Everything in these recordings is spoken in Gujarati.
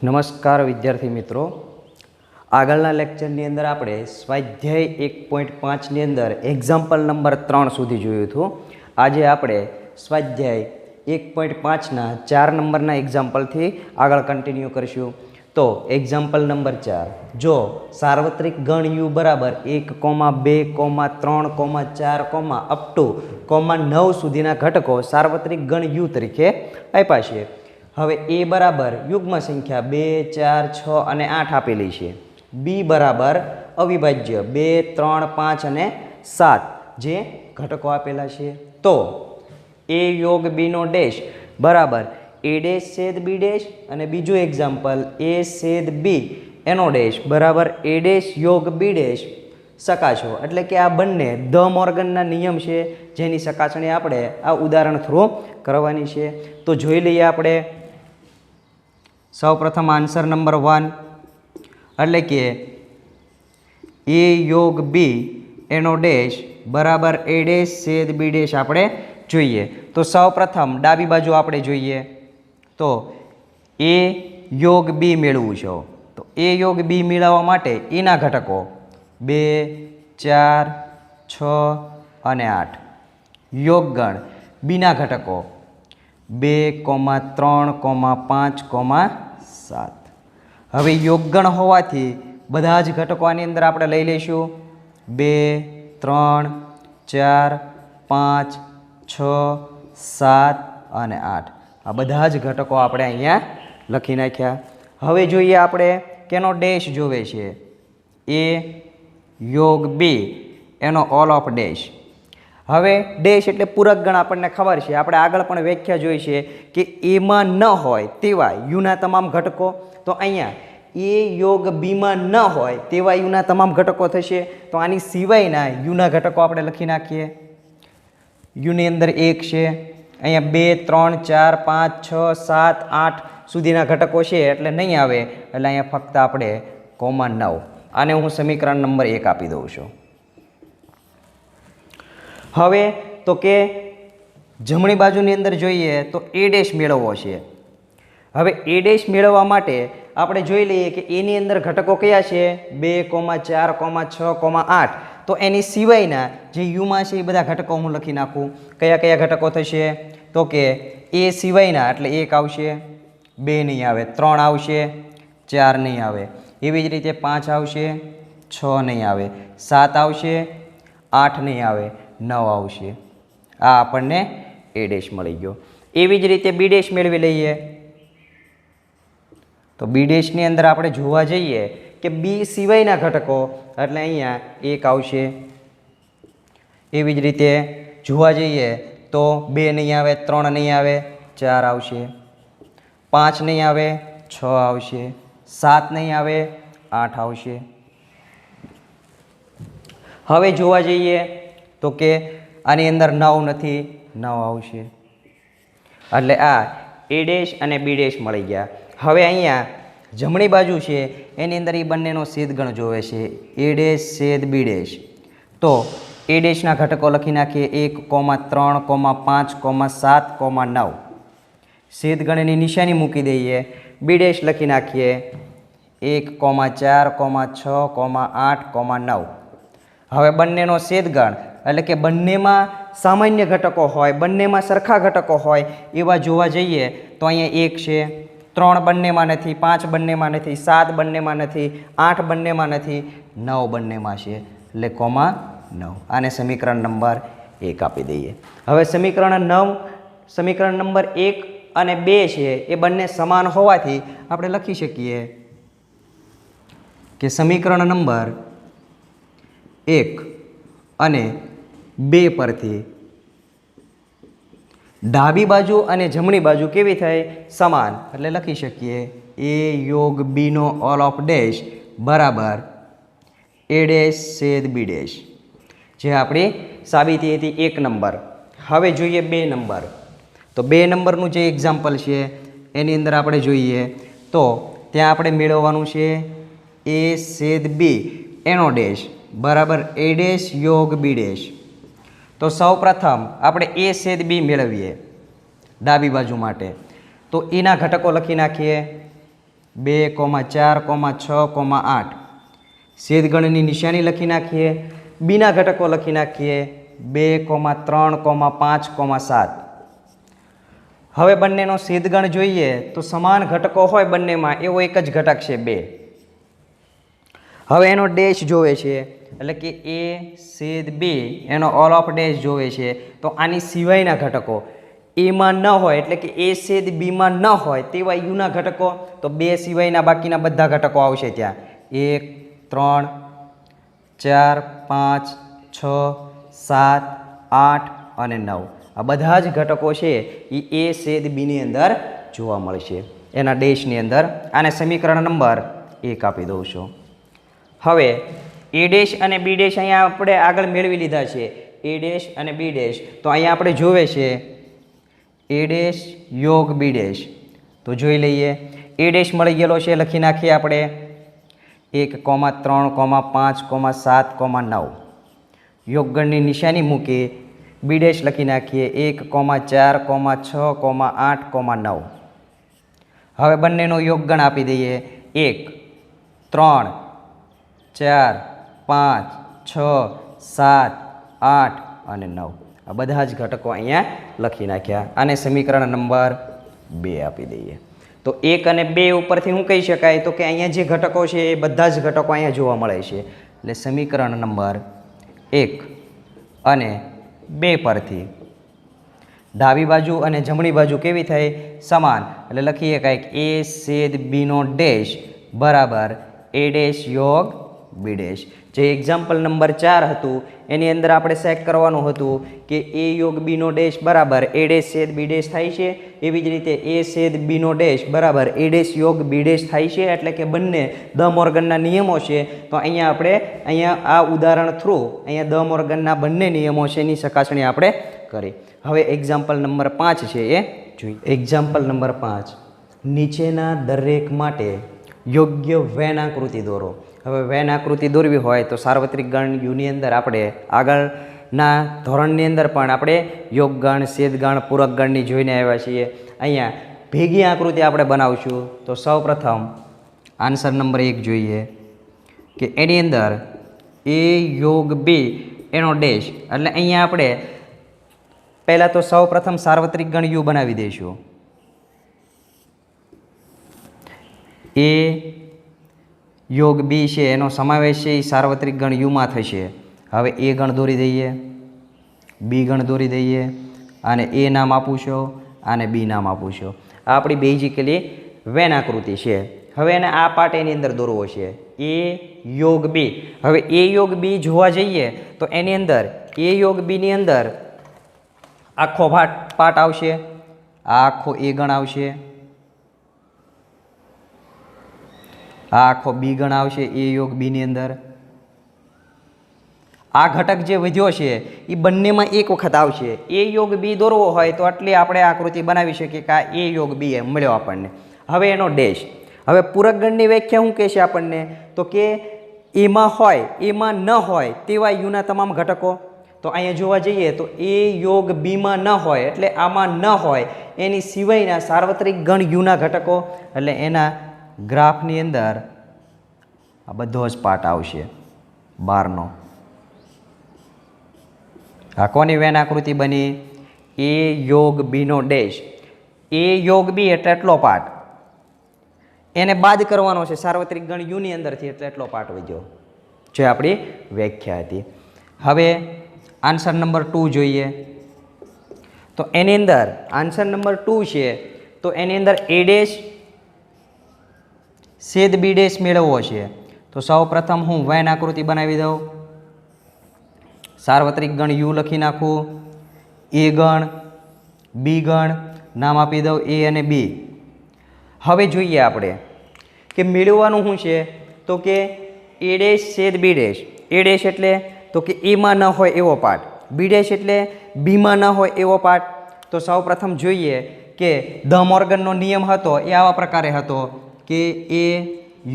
નમસ્કાર વિદ્યાર્થી મિત્રો, આગળના લેક્ચરની અંદર આપણે સ્વાધ્યાય 1.5ની અંદર એક્ઝામ્પલ નંબર 3 સુધી જોયું હતું. આજે આપણે સ્વાધ્યાય 1.5ના 4 નંબરના એક્ઝામ્પલથી આગળ કન્ટિન્યુ કરીશું. તો એક્ઝામ્પલ નંબર 4, જો સાર્વત્રિક ગણ u બરાબર 1, 2, 3, 4, અપ ટુ 9 સુધીના ઘટકો સાર્વત્રિક ગણ u તરીકે આપ્યા છે. હવે a બરાબર યુગ્મ સંખ્યા 2, 4, 6 અને 8 આપેલી છે. b બરાબર અવિભાજ્ય 2, 3, 5 અને 7 જે ઘટકો આપેલા છે. તો a યોગ b નો ડેશ બરાબર a ડેશ છેદ b ડેશ અને બીજું એક્ઝામ્પલ a છેદ b એનો ડેશ બરાબર a ડેશ યોગ b ડેશ સકાશો. એટલે કે આ બંને ધ મોર્ગનના નિયમ છે જેની ચકાસણી આપણે આ ઉદાહરણ થ્રુ કરવાની છે. તો જોઈ લઈએ આપણે સૌપ્રથમ આન્સર નંબર 1 એટલે કે a યોગ b એનો ડેશ બરાબર a ડેશ છેદ b ડેશ આપણે જોઈએ. તો સૌપ્રથમ ડાબી બાજુ આપણે જોઈએ તો a યોગ b મેળવવું છે. તો a યોગ b મેળવવા માટે એના ઘટકો 2, 4, 6 અને 8. યોગગણ બીના ઘટકો 2, 3, 5, 7. હવે યોગગણ હોવાથી બધા જ ઘટકો આની અંદર આપણે લઈ લઈશું. 2, 3, 4, 5, 6, 7 અને 8. આ બધા જ ઘટકો આપણે અહીંયા લખી નાખ્યા. હવે જોઈએ આપણે કેનો ડેશ જોવે છે. a યોગ b એનો ઓલ ઓફ ડેશ. હવે ડેશ એટલે પૂરક ગણ આપણને ખબર છે, આપણે આગળ પણ વ્યાખ્યા જોઈ છે કે એમાં ન હોય તેવા યુના તમામ ઘટકો. તો અહીંયા એ યોગ બીમાં ન હોય તેવા યુના તમામ ઘટકો થશે. તો આની સિવાયના યુના ઘટકો આપણે લખી નાખીએ. યુની અંદર 1 છે, અહીંયા 2, 3, 4, 5, 6, 7, 8 સુધીના ઘટકો છે એટલે નહીં આવે. એટલે અહીંયા ફક્ત આપણે 9. આને હું સમીકરણ નંબર 1 આપી દઉં છું. હવે તો કે જમણી બાજુની અંદર જોઈએ તો a ડેશ મેળવવો છે. હવે a ડેશ મેળવવા માટે આપણે જોઈ લઈએ કે એની અંદર ઘટકો કયા છે 2, 4, 6, 8. તો એની સિવાયના જે યુમાં છે એ બધા ઘટકો હું લખી નાખું. કયા કયા ઘટકો થશે તો કે a સિવાયના એટલે 1 આવશે, 2 નહીં આવે, 3 આવશે, 4 નહીં આવે, એવી જ રીતે 5 આવશે, 6 નહીં આવે, 7 આવશે, 8 નહીં આવે, 9 આવશે. આ આપણને a ડેશ મળી ગયો. એવી જ રીતે b ડેશ મેળવી લઈએ. તો b ડેશની અંદર આપણે જોવા જઈએ કે b સિવાયના ઘટકો એટલે અહીંયા 1 આવશે. એવી જ રીતે જોવા જઈએ તો 2 નહીં આવે, 3 નહીં આવે, 4 આવશે, 5 નહીં આવે, 6 આવશે, 7 નહીં આવે, 8 આવશે. હવે જોવા જઈએ તો કે આની અંદર 9 નથી, 9 આવશે. એટલે આ a ડેશ અને b ડેશ મળી ગયા. હવે અહીંયા જમણી બાજુ છે એની અંદર એ બંનેનો છેદગણ જોવે છે a ડેશ છેદ b ડેશ. તો a ડેશના ઘટકો લખી નાખીએ 1, 3, 5, 7, 9. છેદગણની નિશાની મૂકી દઈએ. b ડેશ લખી નાખીએ 1, 4, 6, 8, 9. હવે બંનેનો છેદગણ એટલે કે બંનેમાં સામાન્ય ઘટકો હોય, બંનેમાં સરખા ઘટકો હોય એવા જોવા જઈએ તો અહીંયા 1 છે, 3 બંનેમાં નથી, 5 બંનેમાં નથી, 7 બંનેમાં નથી, 8 બંનેમાં નથી, 9 બંનેમાં છે એટલે 9. આને સમીકરણ નંબર 1 આપી દઈએ. હવે સમીકરણ નંબર 1 અને 2 છે એ બંને સમાન હોવાથી આપણે લખી શકીએ કે સમીકરણ નંબર 1 અને 2 પરથી ડાબી બાજુ અને જમણી બાજુ કેવી થાય સમાન. એટલે લખી શકીએ a યોગ b નો ઓલ ઓફ ડેશ બરાબર a ડેશ છેદ b ડેશ, જે આપણી સાબિતી હતી 1 નંબર. હવે જોઈએ 2 નંબર. તો 2 નંબરનું જે એક્ઝામ્પલ છે એની અંદર આપણે જોઈએ તો ત્યાં આપણે મેળવવાનું છે a છેદ b એનો ડેશ બરાબર a ડેશ યોગ b ડેશ. તો સૌપ્રથમ આપણે a છેદ b મેળવીએ ડાબી બાજુ માટે. તો એના ઘટકો લખી નાખીએ 2,4,6,8 છેદગણની નિશાની લખી નાખીએ. બીના ઘટકો લખી નાખીએ 2,3,5,7. હવે બંનેનો છેદગણ જોઈએ તો સમાન ઘટકો હોય બંનેમાં એવો એક જ ઘટક છે 2. હવે એનો ડેશ જોવે છે એટલે કે a/b એનો ઓલ ઓફ ડેશ જોવે છે. તો આની સિવાયના ઘટકો એમાં ન હોય એટલે કે a/bમાં ન હોય તેવા યુના ઘટકો તો 2 સિવાયના બાકીના બધા ઘટકો આવશે ત્યાં 1, 3, 4, 5, 6, 7, 8 અને 9. આ બધા જ ઘટકો છે એ a/bની અંદર જોવા મળશે એના ડેશની અંદર. આને સમીકરણ નંબર 1 આપી દઉં છું. હવે a ડેશ અને b ડેશ અહીંયા આપણે આગળ મેળવી લીધા છે. a ડેશ અને b ડેશ તો અહીંયા આપણે જોવે છે a ડેશ યોગ b ડેશ. તો જોઈ લઈએ. a ડેશ મળી ગયેલો છે લખી નાખીએ આપણે 1,3,5,7,9. યોગગણની નિશાની મૂકી b ડેશ લખી નાખીએ 1,4,6,8,9. હવે બંનેનો યોગગણ આપી દઈએ 1, 3, 4, 5, 6, 7, 8 અને 9. આ બધા જ ઘટકો અહીંયા લખી નાખ્યા. આને સમીકરણ નંબર 2 આપી દઈએ. તો 1 અને 2 ઉપરથી શું કહી શકાય તો કે અહીંયા જે ઘટકો છે એ બધા જ ઘટકો અહીંયા જોવા મળે છે. એટલે સમીકરણ નંબર 1 અને 2 પરથી ડાબી બાજુ અને જમણી બાજુ કેવી થાય? સમાન. એટલે લખીએ કાંઈક a/b નો ડેશ બરાબર a ડેશ યોગ b ડેશ. જે એક્ઝામ્પલ નંબર 4 હતું એની અંદર આપણે ચેક કરવાનું હતું કે a યોગ b નો ડેશ બરાબર a ડેશ છેદ b ડેશ થાય છે. એવી જ રીતે a છેદ b નો ડેશ બરાબર a ડેશ યોગ b ડેશ થાય છે. એટલે કે બંને દ મોર્ગનના નિયમો છે. તો અહીંયા આપણે આ ઉદાહરણ થ્રુ અહીંયા દ મોર્ગનના બંને નિયમો છે એની ચકાસણી આપણે કરી. હવે એક્ઝામ્પલ નંબર 5 છે એ જોઈએ. એક્ઝામ્પલ નંબર 5 નીચેના દરેક માટે યોગ્ય વેન આકૃતિ દોરો. હવે વેન આકૃતિ દોરવી હોય તો સાર્વત્રિક ગણ યુની અંદર આપણે આગળના ધોરણની અંદર પણ આપણે યોગગણ, છેદગણ, પૂરકગણની જોઈને આવ્યા છીએ. અહીંયા ભેગી આકૃતિ આપણે બનાવશું. તો સૌપ્રથમ આન્સર નંબર 1 જોઈએ કે એની અંદર a યોગ b એનો ડેશ એટલે અહીંયા આપણે પહેલાં તો સૌપ્રથમ સાર્વત્રિક ગણ યુ બનાવી દઈશું. a યોગ b છે એનો સમાવેશ છે એ સાર્વત્રિક ગણ યુમાં થશે. હવે a ગણ દોરી દઈએ, b ગણ દોરી દઈએ, આને a નામ આપું છું, આને b નામ આપું છું. આ આપણી બેઝિકલી વેન આકૃતિ છે. હવે એને આ પાર્ટ એની અંદર દોરવો છે a યોગ b. હવે a યોગ b જોવા જઈએ તો એની અંદર a યોગ b ની અંદર આખો પાર્ટ આવશે, આ આખો a ગણ આવશે, આ આખો b ગણ આવશે a યોગ b ની અંદર. આ ઘટક જે વધ્યો છે એ બંનેમાં એક વખત આવશે. a યોગ b દોરવો હોય તો આટલી આપણે આકૃતિ બનાવી શકીએ કે આ a યોગ b એમ મળ્યો આપણને. હવે એનો ડેશ. હવે પૂરકગણની વ્યાખ્યા શું કહે છે આપણને તો કે એમાં હોય એમાં ન હોય તેવા યુના તમામ ઘટકો. તો અહીંયા જોવા જઈએ તો a યોગ બીમાં ન હોય એટલે આમાં ન હોય એની સિવાયના સાર્વત્રિક ગણ યુના ઘટકો. એટલે એના ગ્રાફની અંદર આ બધો જ પાર્ટ આવશે 12નો. આ કોની વેન આકૃતિ બની? a યોગ b નો ડેશ. a યોગ b એટલે એટલો પાર્ટ એને બાદ કરવાનો છે સાર્વત્રિક ગણ યુની અંદરથી એટલે એટલો પાર્ટ વધ્યો જે આપણી વ્યાખ્યા હતી. હવે આન્સર નંબર 2 જોઈએ. તો એની અંદર આન્સર નંબર 2 છે તો એની અંદર a ડેશ છેદ b ડેશ મેળવવો છે. તો સૌ પ્રથમ હું વેન આકૃતિ બનાવી દઉં. સાર્વત્રિક ગણ યુ લખી નાખું, a ગણ, b ગણ નામ આપી દઉં a અને b. હવે જોઈએ આપણે કે મેળવવાનું શું છે તો કે a ડેશ છેદ b ડેશ. a ડેશ એટલે તો કે એમાં ન હોય એવો પાર્ટ, b ડેશ એટલે બીમાં ન હોય એવો પાર્ટ. તો સૌ પ્રથમ જોઈએ કે ધ મોર્ગનનો નિયમ હતો એ આવા પ્રકારે હતો કે a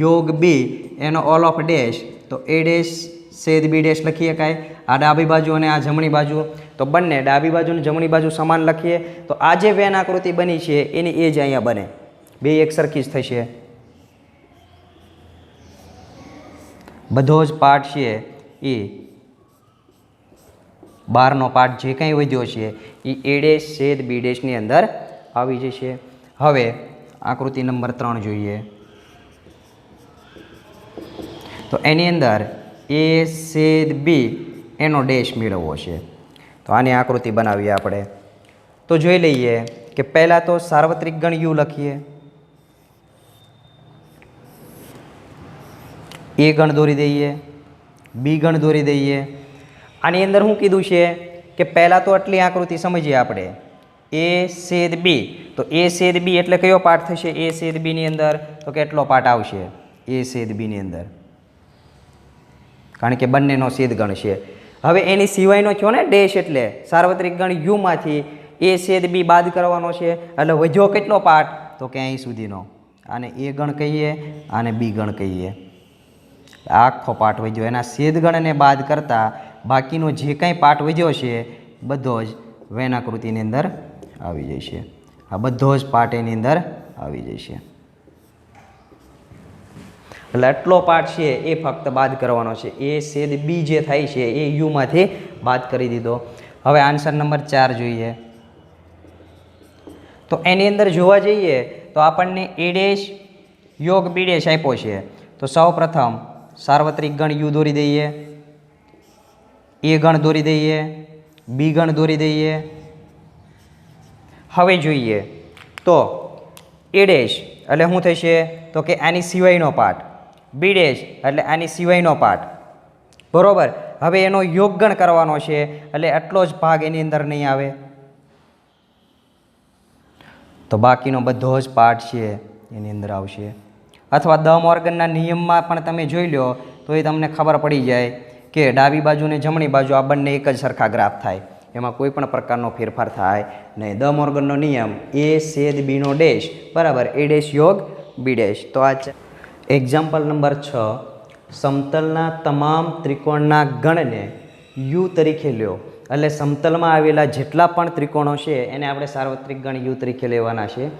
યોગ b એનો ઓલ ઓફ ડેશ. તો a ડેશ છેદ b ડેશ લખીએ કાંઈ. આ ડાબી બાજુ અને આ જમણી બાજુ તો બંને ડાબી બાજુ અને જમણી બાજુ સમાન લખીએ. તો આ જે વેન આકૃતિ બની છે એની એ જ અહીંયા બને, બે એક સરખી જ થશે. બધો જ પાર્ટ છે એ બહારનો પાર્ટ જે કંઈ વધ્યો છે એ એ ડેશ છેદ બી ડેશની અંદર આવી જશે. હવે આકૃતિ નંબર 3 જોઈએ તો એની અંદર એ છેદ બી એનો ડેશ મેળવવો છે. તો આની આકૃતિ બનાવીએ આપણે. તો જોઈ લઈએ કે પહેલાં તો સાર્વત્રિક ગણ યુ લખીએ. એ ગણ દોરી દઈએ, બી ગણ દોરી દઈએ. આની અંદર શું કીધું છે કે પહેલાં તો આટલી આકૃતિ સમજીએ આપણે. એ છેદ બી, તો એ છેદ બી એટલે કયો પાર્ટ થશે? એ છેદ બીની અંદર તો કેટલો પાર્ટ આવશે? એ છેદ બીની અંદર, કારણ કે બંનેનો છેદ ગણ છે. હવે એની સિવાયનો થયો ને ડેશ, એટલે સાર્વત્રિક ગણ યુમાંથી એ છેદ બી બાદ કરવાનો છે. એટલે વધ્યો કેટલો પાર્ટ? તો કે અહીં સુધીનો. આને એ ગણ કહીએ, આને બી ગણ કહીએ. આખો પાર્ટ વધ્યો. એના છેદ ગણને બાદ કરતાં બાકીનો જે કાંઈ પાર્ટ વધ્યો છે બધો જ વેન આકૃતિની અંદર આવી જશે. આ બધો જ પાર્ટ એની અંદર આવી જશે. એટલે આટલો પાર્ટ છે એ ફક્ત બાદ કરવાનો છે. એ છેદ બી જે થાય છે એ યુમાંથી બાદ કરી દીધો. હવે આન્સર નંબર 4 જોઈએ તો એની અંદર જોવા જઈએ તો આપણને એ ડેશ યોગ બી ડેશ આપ્યો છે. તો સૌ પ્રથમ સાર્વત્રિક ગણ યુ દોરી દઈએ, એ ગણ દોરી દઈએ, બી ગણ દોરી દઈએ. હવે જોઈએ તો એ ડેશ એટલે શું થશે? તો કે આની સિવાયનો પાર્ટ. બી ડેશ એટલે આની સિવાયનો પાર્ટ, બરોબર. હવે એનો યોગ ગણ કરવાનો છે એટલે આટલો જ ભાગ એની અંદર નહીં આવે. તો બાકીનો બધો જ પાર્ટ છે એની અંદર આવશે. અથવા દ મોર્ગનના નિયમમાં પણ તમે જોઈ લો તો એ તમને ખબર પડી જાય કે ડાબી બાજુ ને જમણી બાજુ આ બંને એક જ સરખા ગ્રાફ થાય, એમાં કોઈ પણ પ્રકારનો ફેરફાર થાય નહીં. દ મોર્ગનનો નિયમ એ છેદ બીનો ડેશ બરાબર એ ડેશ યોગ બી ડેશ. તો આ એક્ઝામ્પલ નંબર 6, સમતલના તમામ ત્રિકોણના ગણને યુ તરીકે લ્યો. એટલે સમતલમાં આવેલા જેટલા પણ ત્રિકોણો છે એને આપણે સાર્વત્રિક ગણ યુ તરીકે લેવાના છે.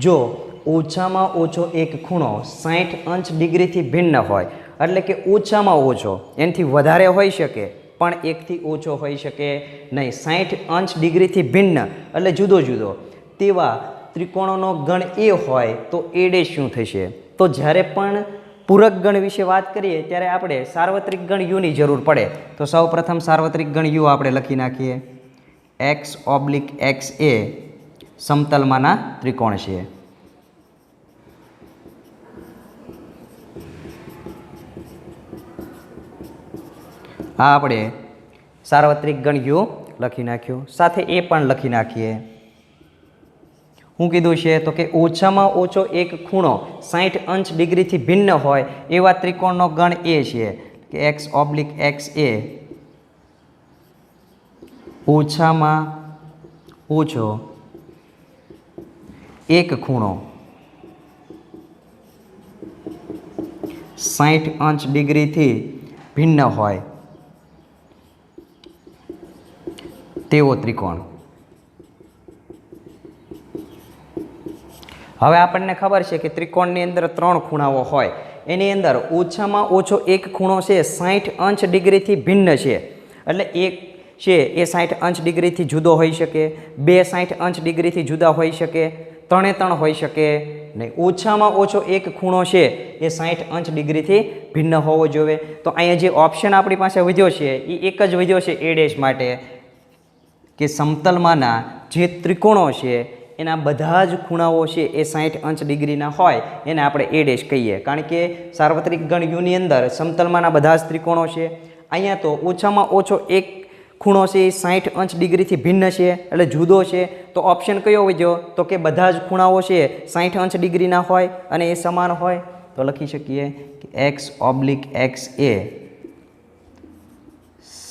જો ઓછામાં ઓછો એક ખૂણો 60 અંશ ડિગ્રીથી ભિન્ન હોય, એટલે કે ઓછામાં ઓછો, એનાથી વધારે હોઈ શકે પણ એકથી ઓછો હોઈ શકે નહીં. 60 અંશ ડિગ્રીથી ભિન્ન એટલે જુદો જુદો તેવા ત્રિકોણોનો ગણ એ હોય તો એ ડેશ શું થશે? તો જ્યારે પણ પૂરક ગણ વિશે વાત કરીએ ત્યારે આપણે સાર્વત્રિક ગણ યુની જરૂર પડે. તો સૌ પ્રથમ સાર્વત્રિક ગણ યુ આપણે લખી નાખીએ. એક્સ ઓબ્લિક એક્સ એ સમતલમાંના ત્રિકોણ છે. આ આપણે સાર્વત્રિક ગણ યુ લખી નાખ્યું. સાથે એ પણ લખી નાખીએ. શું કીધું છે? તો કે ઓછામાં ઓછો એક ખૂણો 60 અંશ ડિગ્રીથી ભિન્ન હોય એવા ત્રિકોણનો ગણ એ છે કે એક્સ ઓબ્લિક એક્સ એ ઓછામાં ઓછો એક ખૂણો 60 અંશ ડિગ્રીથી ભિન્ન હોય તેવો ત્રિકોણ. હવે આપણને ખબર છે કે ત્રિકોણની અંદર 3 ખૂણાઓ હોય, એની અંદર ઓછામાં ઓછો એક ખૂણો છે 60 અંશ ડિગ્રીથી ભિન્ન છે. એટલે એક છે એ 60 અંશ ડિગ્રીથી જુદો હોઈ શકે, 2 60 અંશ ડિગ્રીથી જુદા હોઈ શકે, 3 હોઈ શકે નહીં. ઓછામાં ઓછો એક ખૂણો છે એ 60 અંશ ડિગ્રીથી ભિન્ન હોવો જોઈએ. તો અહીંયા જે ઓપ્શન આપણી પાસે વધ્યો છે એ એક જ વધ્યો છે એ ડેશ માટે, કે સમતલમાંના જે ત્રિકોણો છે એના બધા જ ખૂણાઓ છે એ 60 અંશ ડિગ્રીના હોય એને આપણે એ ડેશ કહીએ. કારણ કે સાર્વત્રિક ગણ યુની અંદર સમતલમાંના બધા જ ત્રિકોણો છે. અહીંયા તો ઓછામાં ઓછો એક ખૂણો છે એ 60 અંશ ડિગ્રીથી ભિન્ન છે એટલે જુદો છે. તો ઓપ્શન કયો વધ્યો? તો કે બધા જ ખૂણાઓ છે 60 અંશ ડિગ્રીના હોય અને એ સમાન હોય. તો લખી શકીએ કે એક્સ ઓબ્લિક એક્સ એ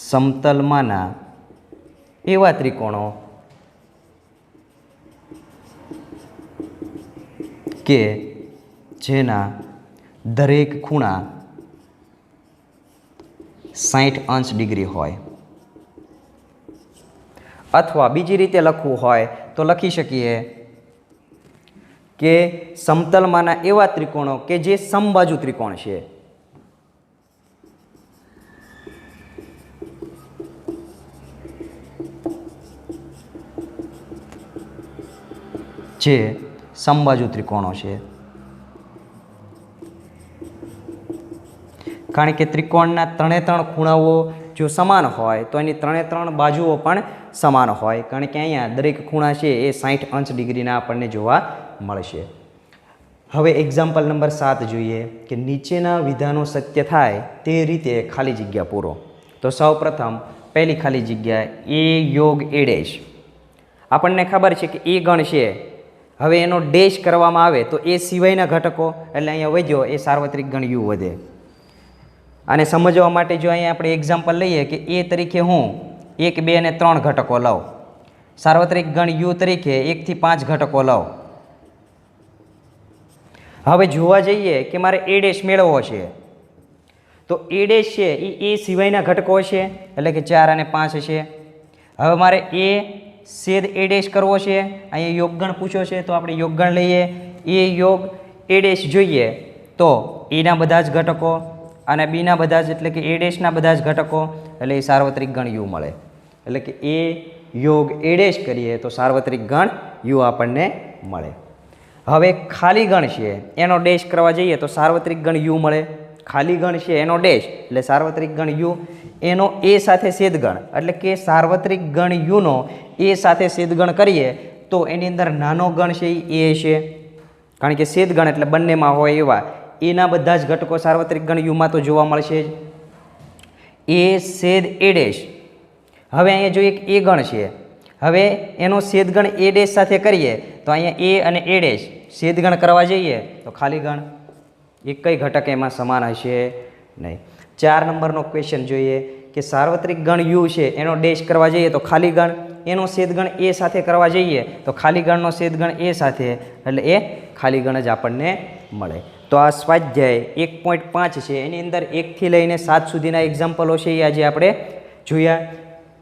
સમતલમાંના એવા ત્રિકોણો કે જેના દરેક ખૂણા 60 અંશ ડિગ્રી હોય. અથવા બીજી રીતે લખવું હોય તો લખી શકીએ કે સમતલમાંના એવા ત્રિકોણો કે જે સમબાજુ ત્રિકોણ છે. જે સમબાજુ ત્રિકોણો છે. કારણ કે ત્રિકોણના 3 ખૂણાઓ જો સમાન હોય તો એની 3 બાજુઓ પણ સમાન હોય, કારણ કે અહીંયા દરેક ખૂણા છે એ 60 અંશ ડિગ્રીના આપણને જોવા મળશે. હવે એક્ઝામ્પલ નંબર 7 જોઈએ કે નીચેના વિધાનો સત્ય થાય તે રીતે ખાલી જગ્યા પૂરો. તો સૌપ્રથમ પહેલી ખાલી જગ્યા એ યોગ એ ડેશ. આપણને ખબર છે કે એ ગણ છે, હવે એનો ડેશ કરવામાં આવે તો એ સિવાયના ઘટકો એટલે અહીંયા વધ્યો એ સાર્વત્રિક ગણ યુ વધે. અને સમજવા માટે જો અહીંયા આપણે એક્ઝામ્પલ લઈએ કે એ તરીકે હું 1, 2 અને 3 ઘટકો લઉં, સાર્વત્રિક ગણ યુ તરીકે 1 થી 5 ઘટકો લઉં. હવે જોવા જઈએ કે મારે એ ડેશ મેળવવો છે તો એ ડેશ છે એ સિવાયના ઘટકો છે એટલે કે 4 અને 5 છે. હવે મારે એ છેદ એ ડેશ કરવો છે, અહીંયા યોગગણ પૂછ્યો છે તો આપણે યોગગણ લઈએ. એ યોગ એ ડેશ જોઈએ તો એના બધા જ ઘટકો અને બીના બધા જ એટલે કે એ ડેશના બધા જ ઘટકો એટલે એ સાર્વત્રિક ગણ યુ મળે. એટલે કે એ યોગ એ ડેશ કરીએ તો સાર્વત્રિક ગણ યુ આપણને મળે. હવે ખાલી ગણ છે એનો ડેશ કરવા જઈએ તો સાર્વત્રિક ગણ યુ મળે. ખાલી ગણ છે એનો ડેશ એટલે સાર્વત્રિક ગણ યુ, એનો એ સાથે છેદગણ એટલે કે સાર્વત્રિક ગણ યુનો એ સાથે છેદગણ કરીએ તો એની અંદર નાનો ગણ છે એ છે, કારણ કે છેદગણ એટલે બંનેમાં હોય એવા એના બધા જ ઘટકો સાર્વત્રિક ગણ યુમાં તો જોવા મળશે જ. એ છેદ એ ડેશ. હવે અહીંયા જો એક એ ગણ છે, હવે એનો છેદગણ એ ડેશ સાથે કરીએ તો અહીંયા એ અને એ ડેશ છેદગણ કરવા જઈએ તો ખાલી ગણ, એક કઈ ઘટક એમાં સમાન હશે નહીં. 4 નંબરનો ક્વેશ્ચન જોઈએ કે સાર્વત્રિક ગણ યુ છે એનો ડેશ કરવા જઈએ તો ખાલી ગણ, એનો છેદગણ એ સાથે કરવા જઈએ તો ખાલી ગણનો છેદગણ એ સાથે એટલે એ ખાલી ગણ જ આપણને મળે. તો આ સ્વાધ્યાય 1.5 છે એની અંદર 1 થી લઈને 7 સુધીના એક્ઝામ્પલો છે એ આજે આપણે જોયા.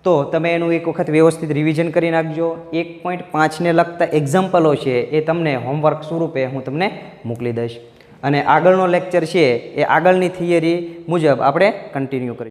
તો તમે એનું એક વખત વ્યવસ્થિત રિવિઝન કરી નાખજો. 1.5ને લગતા એક્ઝામ્પલો છે એ તમને હોમવર્ક સ્વરૂપે હું તમને મોકલી દઈશ અને આગળનો લેક્ચર છે એ આગળની થિયરી મુજબ આપણે કન્ટિન્યુ કરીશું.